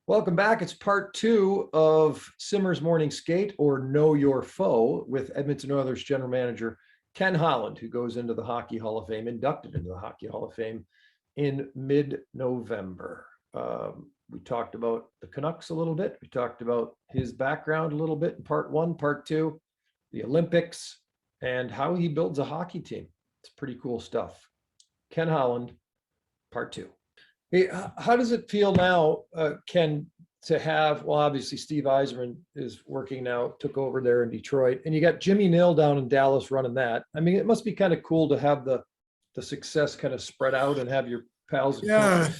Welcome back. It's part two of Simmer's Morning Skate, or Know Your Foe, with Edmonton Oilers general manager Ken Holland, who goes into the Hockey Hall of Fame, inducted into the Hockey Hall of Fame in mid-November. We talked about the Canucks a little bit. We talked about his background a little bit in part one, part two, the Olympics, and how he builds a hockey team. It's pretty cool stuff. Ken Holland, part two. Hey, how does it feel now, Ken, to have, well, obviously Steve Yzerman is working now, took over there in Detroit, and you got Jimmy Nill down in Dallas running that. I mean, it must be kind of cool to have the success kind of spread out and have your pals. Yeah, it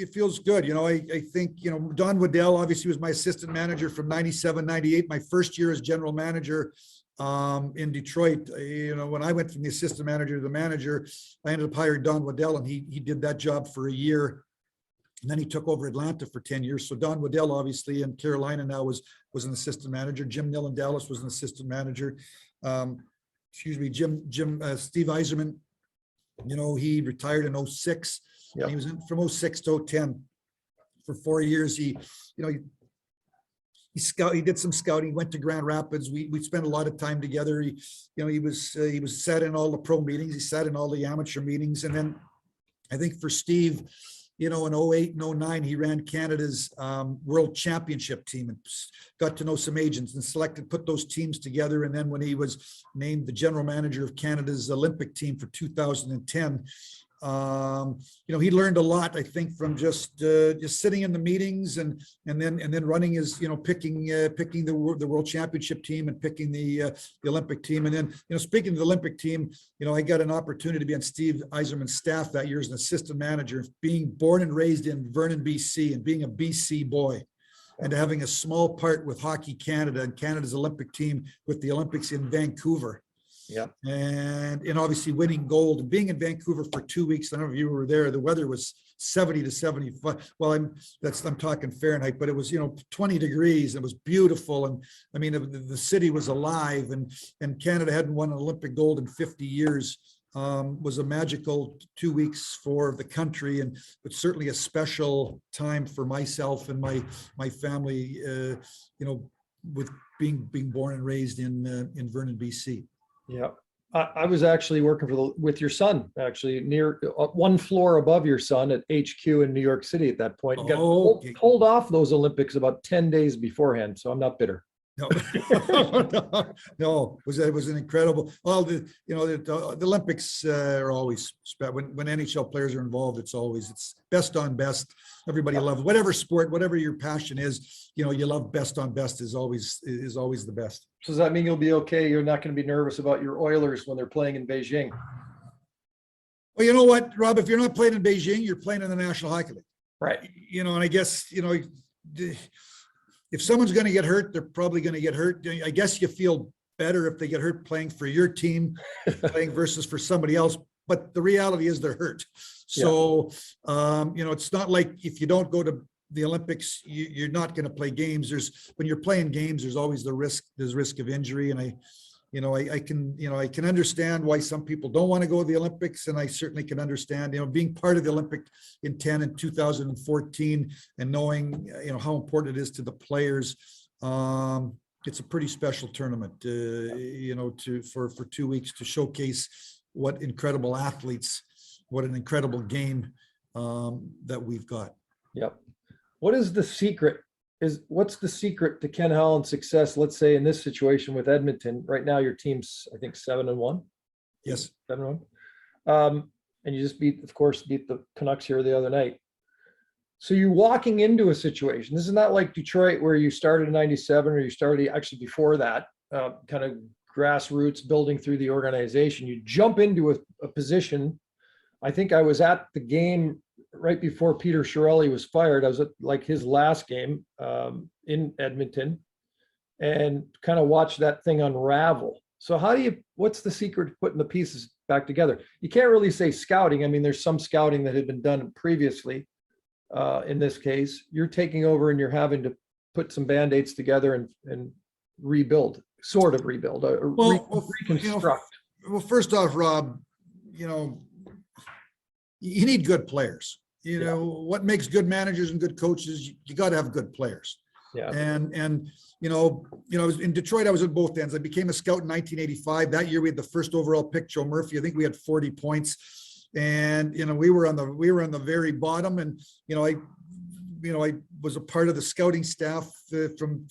feels good. I think, Don Waddell obviously was my assistant manager from 97, 98, my first year as general manager in Detroit. When I went from the assistant manager to the manager, I ended up hiring Don Waddell, and he did that job for a year. And then he took over Atlanta for 10 years. So Don Waddell, obviously, in Carolina now was an assistant manager. Jim Nill in Dallas was an assistant manager. Steve Yzerman, he retired in 06. Yep. He was in from 06 to 010 for 4 years. He did some scouting, went to Grand Rapids. We spent a lot of time together. He sat in all the pro meetings. He sat in all the amateur meetings. And then I think for Steve, in 08 and 09, he ran Canada's world championship team and got to know some agents and put those teams together. And then when he was named the general manager of Canada's Olympic team for 2010, he learned a lot, I think, from just sitting in the meetings and then running his, picking the world championship team and picking the Olympic team. And then, speaking of the Olympic team, I got an opportunity to be on Steve Yzerman's staff that year as an assistant manager, being born and raised in Vernon, BC, and being a BC boy, and having a small part with Hockey Canada and Canada's Olympic team with the Olympics in Vancouver. Yeah. And obviously winning gold and being in Vancouver for 2 weeks. I don't know if you were there. The weather was 70 to 75. Well, I'm talking Fahrenheit, but it was, 20 degrees. It was beautiful. And I mean, the city was alive, and Canada hadn't won an Olympic gold in 50 years. Was a magical 2 weeks for the country, but certainly a special time for myself and my family, with being born and raised in Vernon, BC. Yeah, I was actually working with your son, actually near one floor above your son at HQ in New York City at that point. Got pulled off those Olympics about 10 days beforehand, so I'm not bitter. No, no, it was an incredible. Well, the Olympics are always when NHL players are involved. It's best on best. Everybody loves whatever sport, whatever your passion is. You love best on best is always the best. So does that mean you'll be okay? You're not going to be nervous about your Oilers when they're playing in Beijing? Well, you know what, Rob? If you're not playing in Beijing, you're playing in the National Hockey League, right? And I guess if someone's going to get hurt, they're probably going to get hurt. I guess you feel better if they get hurt playing for your team, playing versus for somebody else. But the reality is they're hurt. So, it's not like if you don't go to the Olympics, you're not going to play games. When you're playing games, there's always there's risk of injury. And I can understand why some people don't want to go to the Olympics, and I certainly can understand, being part of the Olympic intent in 2014 and knowing, how important it is to the players. It's a pretty special tournament, for 2 weeks to showcase what incredible athletes, what an incredible game that we've got. Yep. What's the secret to Ken Holland's success? Let's say in this situation with Edmonton right now, your team's, I think, 7-1. Yes. 7-1. And you just beat the Canucks here the other night. So you're walking into a situation. This is not like Detroit where you started in 97, or you started actually before that, kind of grassroots building through the organization. You jump into a position. I think I was at the game right before Peter Chiarelli was fired. I was at his last game in Edmonton, and kind of watched that thing unravel. So what's the secret to putting the pieces back together? You can't really say scouting. I mean, there's some scouting that had been done previously. In this case, you're taking over and you're having to put some band-aids together and rebuild, reconstruct. Well, first off, Rob, you need good players. you know, what makes good managers and good coaches, you got to have good players. Yeah. And I was in Detroit. I was at both ends. I became a scout in 1985. That year we had the first overall pick, Joe Murphy. I think we had 40 points, and we were on the very bottom. And I was a part of the scouting staff from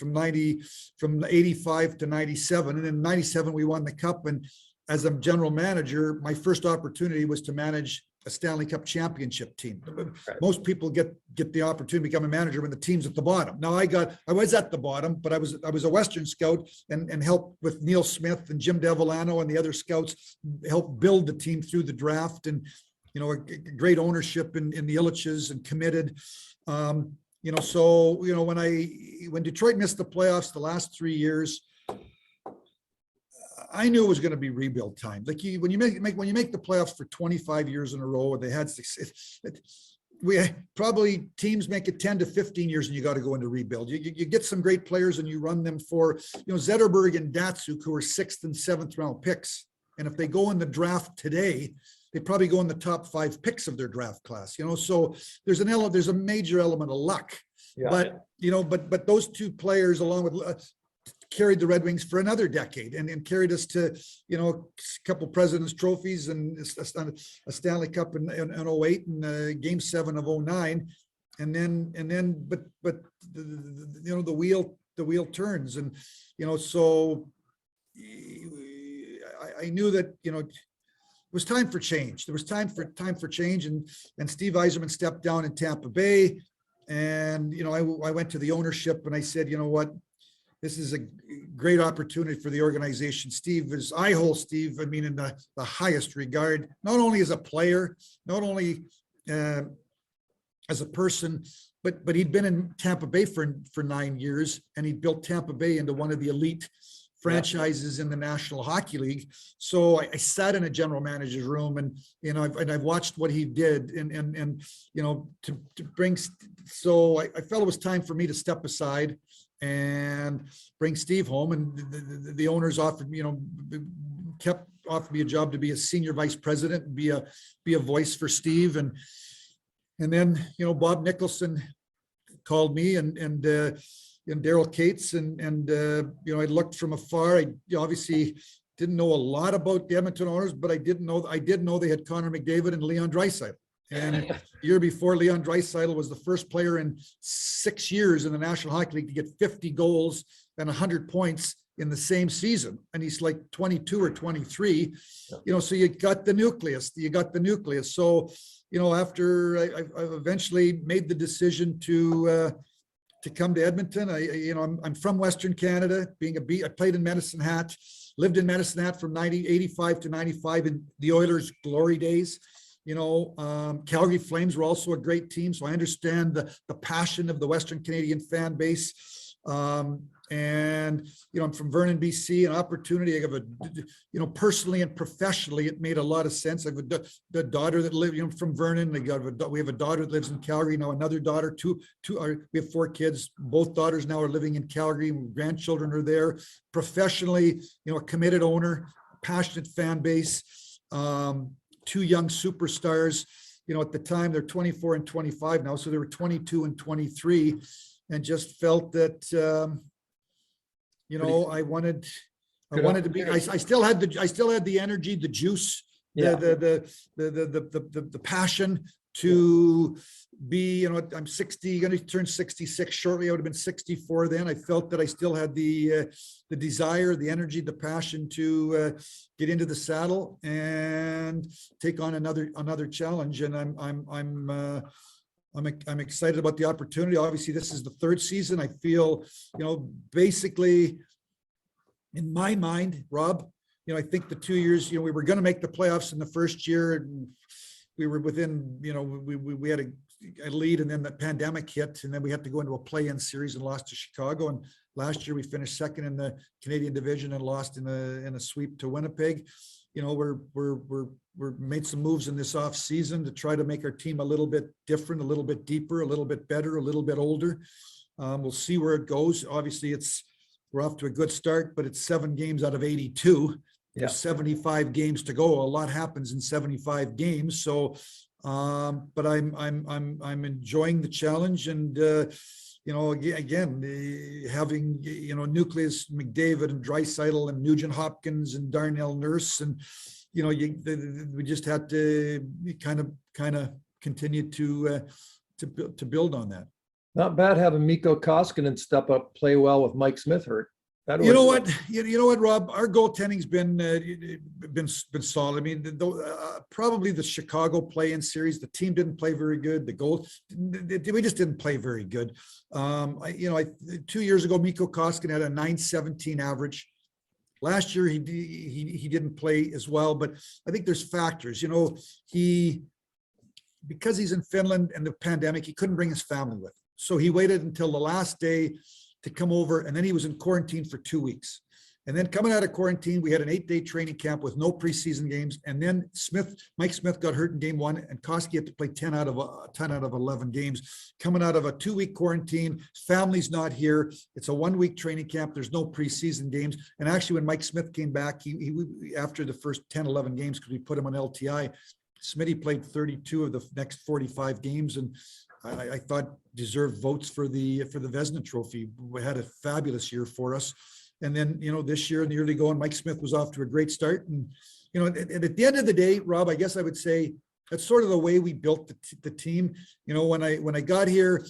85 to 97, and in 97 we won the cup. And as a general manager, my first opportunity was to manage a Stanley Cup championship team. Right. Most people get the opportunity to become a manager when the team's at the bottom. Now I was at the bottom, but I was a Western scout and helped with Neil Smith and Jim Devillano and the other scouts help build the team through the draft, and a great ownership in the Illiches and committed. So when Detroit missed the playoffs the last 3 years, I knew it was going to be rebuild time. Like when you make the playoffs for 25 years in a row, and they had probably teams make it 10 to 15 years, and you got to go into rebuild. You get some great players, and you run them for Zetterberg and Datsuk, who are 6th and 7th round picks. And if they go in the draft today, they probably go in the top 5 picks of their draft class. So there's a major element of luck. Yeah. But those two players, along with carried the Red Wings for another decade and carried us to, a couple President's trophies and a Stanley Cup in 08 and Game 7 of 09. But the wheel turns. And, so I knew that, it was time for change. There was time for change. And Steve Yzerman stepped down in Tampa Bay. And, I went to the ownership and I said, you know what? This is a great opportunity for the organization. I hold Steve, in the highest regard, not only as a player, not only as a person, but he'd been in Tampa Bay for 9 years, and he built Tampa Bay into one of the elite franchises in the National Hockey League. So I sat in a general manager's room, and I've watched what he did, and to bring. So I felt it was time for me to step aside and bring Steve home. And the owners offered me a job to be a senior vice president and be a voice for Steve. And then Bob Nicholson called me and Daryl Cates and I looked from afar. I obviously didn't know a lot about the Edmonton Oilers, but I did know they had Connor McDavid and Leon Draisaitl. And the year before, Leon Draisaitl was the first player in 6 years in the National Hockey League to get 50 goals and 100 points in the same season. And he's like 22 or 23, so you got the nucleus. So, after I eventually made the decision to come to Edmonton, I'm from Western Canada, I played in Medicine Hat, lived in Medicine Hat from 85 to 95 in the Oilers' glory days. Calgary Flames were also a great team, so I understand the passion of the Western Canadian fan base. And I'm from Vernon, BC, an opportunity. I have personally and professionally, it made a lot of sense. I have a daughter that lives, from Vernon. We have a daughter that lives in Calgary now. Another daughter, we have 4 kids. Both daughters now are living in Calgary. Grandchildren are there. Professionally, a committed owner, passionate fan base. 2 young superstars. At the time they're 24 and 25 now, so they were 22 and 23, and just felt that. I wanted to be. I still had the energy, the juice, the passion to be. I'm 60, going to turn 66 shortly. I would have been 64 then. I felt that I still had the desire, the energy, the passion to get into the saddle and take on another challenge. And I'm excited about the opportunity. Obviously, this is the 3rd season. I feel, basically, in my mind, Rob, I think the 2 years, we were going to make the playoffs in the first year, and we were within, we had a lead, and then the pandemic hit, and then we had to go into a play-in series and lost to Chicago. And last year we finished 2nd in the Canadian division and lost in a sweep to Winnipeg. We're made some moves in this off season to try to make our team a little bit different, a little bit deeper, a little bit better, a little bit older. We'll see where it goes. Obviously, we're off to a good start, but it's 7 games out of 82. There's 75 games to go. A lot happens in 75 games. So But I'm enjoying the challenge, and again, having Nucleus, McDavid, and Draisaitl, and Nugent Hopkins, and Darnell Nurse, and we just had to kind of continue to build on that. Not bad having Mikko Koskinen step up, play well with Mike Smith hurt. You know what, Rob? Our goaltending's been solid. I mean, probably the Chicago play-in series, the team didn't play very good. We just didn't play very good. 2 years ago, Mikko Koskinen had a .917 average. Last year, he didn't play as well, but I think there's factors. Because he's in Finland and the pandemic, he couldn't bring his family with. So he waited until the last day to come over, and then he was in quarantine for 2 weeks. And then coming out of quarantine, we had an 8-day training camp with no preseason games. And then Mike Smith got hurt in game 1, and Koski had to play 10 out of 11 games. Coming out of a 2-week quarantine, family's not here. It's a 1-week training camp. There's no preseason games. And actually, when Mike Smith came back, he after the first 10, 11 games, because we put him on LTI, Smitty played 32 of the next 45 games, and I thought deserved votes for the Vezina Trophy. We had a fabulous year for us. And then, this year in the early going, Mike Smith was off to a great start. And, and at the end of the day, Rob, I guess I would say that's sort of the way we built the team. When I got here,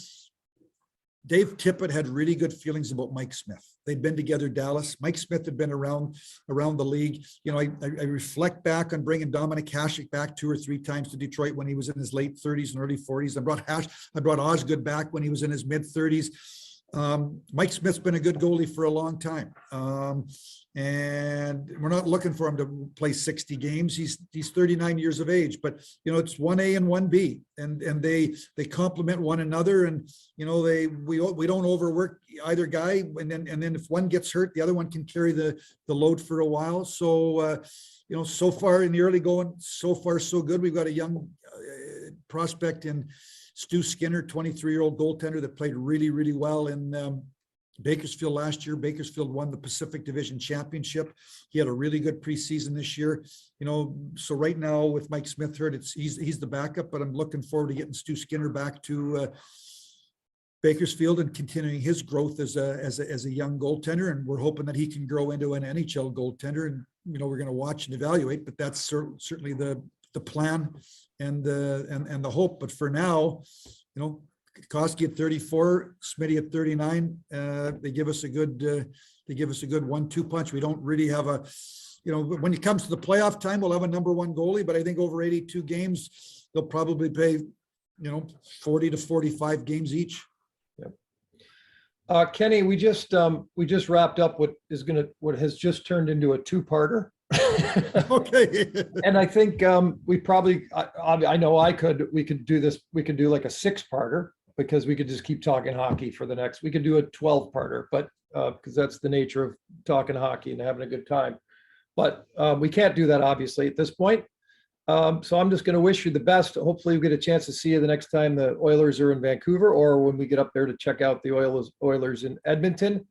Dave Tippett had really good feelings about Mike Smith. They'd been together, Dallas. Mike Smith had been around the league. I reflect back on bringing Dominic Hasek back 2 or 3 times to Detroit when he was in his late 30s and early 40s. I brought Osgood back when he was in his mid 30s. Mike Smith's been a good goalie for a long time. And we're not looking for him to play 60 games. He's 39 years of age, but it's 1A and 1B, and they complement one another, and we don't overwork either guy, and then if one gets hurt, the other one can carry the load for a while. So so far in the early going, so far so good. We've got a young prospect in Stu Skinner, 23-year-old goaltender that played really, really well in Bakersfield last year. Bakersfield won the Pacific Division Championship. He had a really good preseason this year. So right now with Mike Smith hurt, he's the backup, but I'm looking forward to getting Stu Skinner back to Bakersfield and continuing his growth as a young goaltender. And we're hoping that he can grow into an NHL goaltender. And we're going to watch and evaluate, but that's certainly the plan and the hope. But for now, Koski at 34, Smitty at 39. They give us a good 1-2 punch. We don't really have a, when it comes to the playoff time, we'll have a number 1 goalie, but I think over 82 games, they'll probably play, 40 to 45 games each. Yeah. Kenny, we just wrapped up what has just turned into a 2-parter. Okay. And I think we probably, we could do this. We could do like a 6-parter, because we could just keep talking hockey for the next. We could do a 12-parter, but because that's the nature of talking hockey and having a good time. But we can't do that obviously at this point. So I'm just going to wish you the best. Hopefully we get a chance to see you the next time the Oilers are in Vancouver, or when we get up there to check out the Oilers in Edmonton.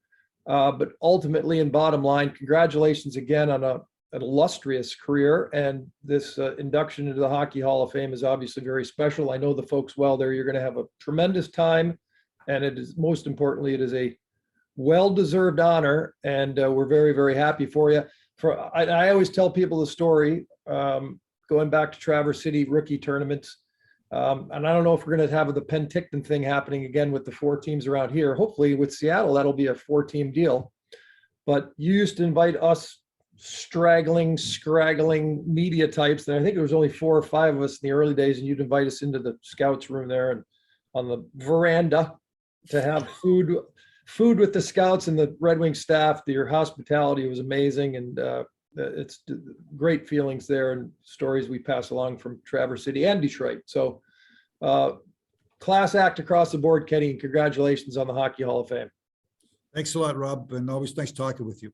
But ultimately, and bottom line, congratulations again on an illustrious career, and this induction into the Hockey Hall of Fame is obviously very special. I know the folks well there. You're going to have a tremendous time, and it is, most importantly, it is a well-deserved honor, and we're very, very happy for you. I always tell people the story going back to Traverse City rookie tournaments, and I don't know if we're going to have the Penticton thing happening again with the 4 teams around here. Hopefully with Seattle, that'll be a 4-team deal. But you used to invite us scraggling media types, and I think there was only 4 or 5 of us in the early days, and you'd invite us into the scouts room there and on the veranda to have food with the scouts and the Red Wing staff. Your hospitality was amazing, and it's great feelings there and stories we pass along from Traverse City and Detroit. So class act across the board, Kenny, and congratulations on the Hockey Hall of Fame. Thanks a lot, Rob, and always nice talking with you.